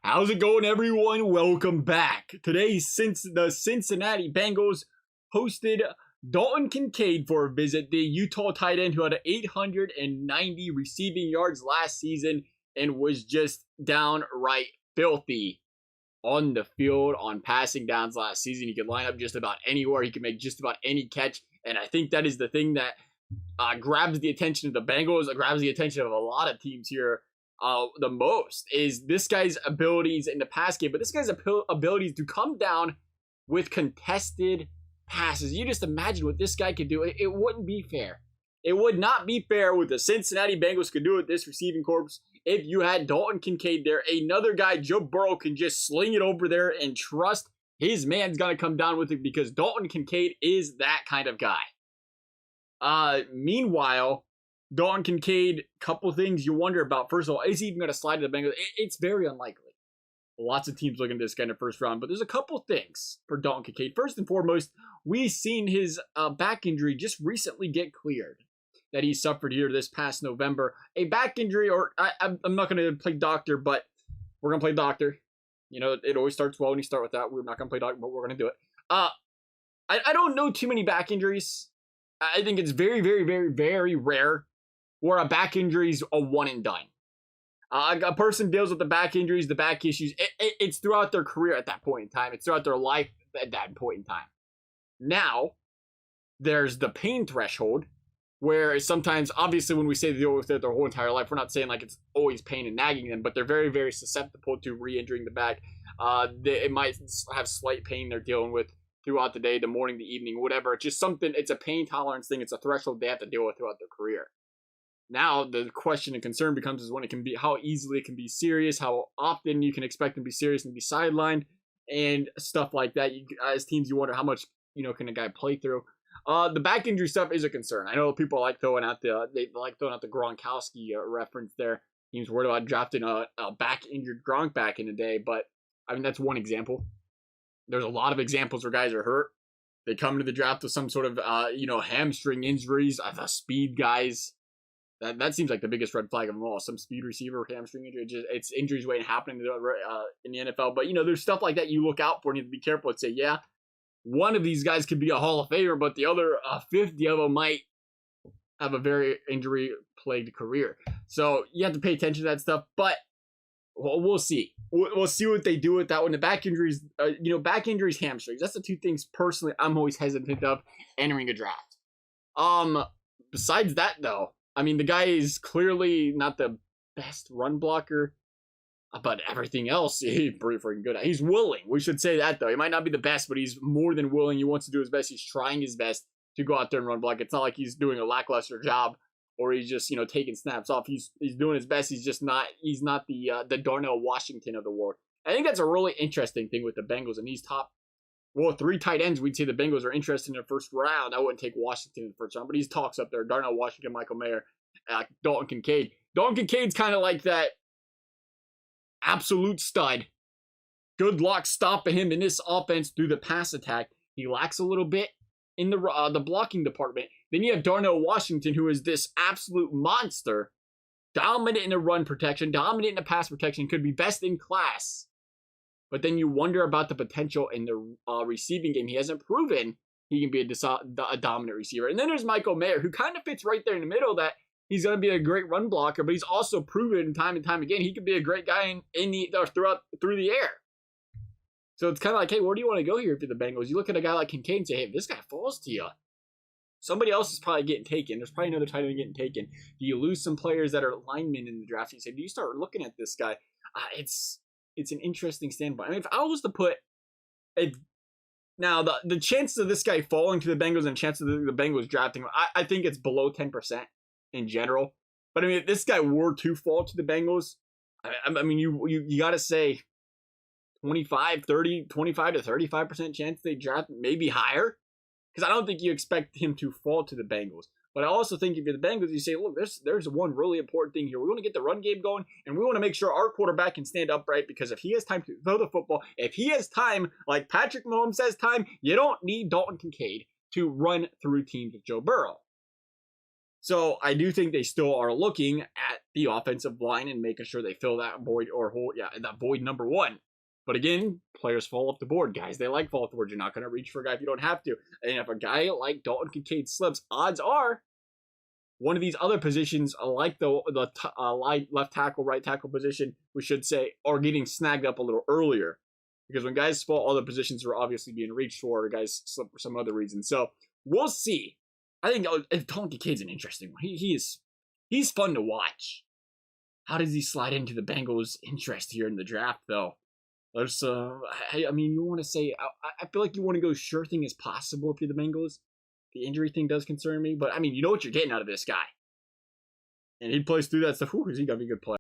How's it going, everyone? Welcome back. Today, since the Cincinnati Bengals hosted Dalton Kincaid for a visit, the Utah tight end who had 890 receiving yards last season and was just downright filthy on the field on passing downs last season. He could line up just about anywhere. He could make just about any catch. And I think that is the thing that grabs the attention of the Bengals, grabs the attention of a lot of teams here. The most is this guy's abilities in the pass game, but this guy's abilities to come down with contested passes. You just imagine what this guy could do. It wouldn't be fair. It would not be fair what the Cincinnati Bengals could do with this receiving corps if you had Dalton Kincaid there. Another guy, Joe Burrow, can just sling it over there and trust his man's going to come down with it because Dalton Kincaid is that kind of guy. Meanwhile, Dalton Kincaid, couple things you wonder about. First of all, is he even going to slide to the Bengals? It's very unlikely. Lots of teams looking at this guy in the first round, but there's a couple things for Dalton Kincaid. First and foremost, we've seen his back injury just recently get cleared that he suffered here this past November. A back injury, or I'm not going to play doctor, but we're going to play doctor. You know, it always starts well when you start with that. We're not going to play doctor, but we're going to do it. I don't know too many back injuries. I think it's very, very, very, very rare where a back injury is a one and done. A person deals with the back injuries, the back issues. It's throughout their career at that point in time. It's throughout their life at that point in time. Now, there's the pain threshold, where sometimes, obviously, when we say they deal with it their whole entire life, we're not saying like it's always pain and nagging them, but they're very, very susceptible to re-injuring the back. It might have slight pain they're dealing with throughout the day, the morning, the evening, whatever. It's just something, it's a pain tolerance thing. It's a threshold they have to deal with throughout their career. Now, the question and concern becomes is when it can be, how easily it can be serious, how often you can expect them to be serious and be sidelined, and stuff like that. As teams, you wonder how much, can a guy play through. The back injury stuff is a concern. I know people like throwing out the Gronkowski reference there. He was worried about drafting a back injured Gronk back in the day, but I mean, that's one example. There's a lot of examples where guys are hurt. They come to the draft with some sort of, hamstring injuries. The speed guys. That seems like the biggest red flag of them all. Some speed receiver hamstring injury. It's injuries waiting happening in the NFL. But, there's stuff like that you look out for and you have to be careful and say, yeah, one of these guys could be a Hall of Famer, but the other 50 of them might have a very injury-plagued career. So you have to pay attention to that stuff. But we'll see. We'll see what they do with that one. The back injuries, back injuries, hamstrings. That's the two things, personally, I'm always hesitant of entering a draft. Besides that, though, I mean, the guy is clearly not the best run blocker, but everything else, he's pretty freaking good at. He's willing. We should say that, though. He might not be the best, but he's more than willing. He wants to do his best. He's trying his best to go out there and run block. It's not like he's doing a lackluster job or he's just, taking snaps off. He's doing his best. He's not the Darnell Washington of the world. I think that's a really interesting thing with the Bengals and these top, three tight ends. We'd say the Bengals are interested in the first round. I wouldn't take Washington in the first round, but he's talks up there. Darnell Washington, Michael Mayer, Dalton Kincaid. Dalton Kincaid's kind of like that absolute stud. Good luck stopping him in this offense through the pass attack. He lacks a little bit in the blocking department. Then you have Darnell Washington, who is this absolute monster, dominant in the run protection, dominant in the pass protection, could be best in class. But then you wonder about the potential in the receiving game. He hasn't proven he can be a dominant receiver. And then there's Michael Mayer, who kind of fits right there in the middle, that he's going to be a great run blocker, but he's also proven time and time again he could be a great guy through the air. So it's kind of like, hey, where do you want to go here if you're the Bengals? You look at a guy like Kincaid and say, hey, if this guy falls to you, somebody else is probably getting taken. There's probably another tight end getting taken. Do you lose some players that are linemen in the draft? You say, do you start looking at this guy? It's an interesting standpoint. I mean, if I was to put now the chances of this guy falling to the Bengals and chances of the Bengals drafting him, I think it's below 10% in general. But I mean, if this guy were to fall to the Bengals, I mean, you got to say 25 to 35% chance they draft, maybe higher. Because I don't think you expect him to fall to the Bengals. But I also think if you're the Bengals, you say, look, there's one really important thing here. We want to get the run game going, and we want to make sure our quarterback can stand upright, because if he has time to throw the football, if he has time, like Patrick Mahomes has time, you don't need Dalton Kincaid to run through teams with Joe Burrow. So I do think they still are looking at the offensive line and making sure they fill that void or hole, that void number one. But again, players fall off the board, guys. They like fall off the board. You're not going to reach for a guy if you don't have to. And if a guy like Dalton Kincaid slips, odds are one of these other positions, like the left tackle, right tackle position, we should say, are getting snagged up a little earlier. Because when guys fall, other positions are obviously being reached for, or guys slip for some other reason. So we'll see. I think Dalton Kincaid's an interesting one. He's fun to watch. How does he slide into the Bengals' interest here in the draft, though? There's, I mean, you want to say, I feel like you want to go sure thing as possible if you're the Bengals. The injury thing does concern me, but I mean, you know what you're getting out of this guy. And he plays through that stuff. Is he going to be a good player?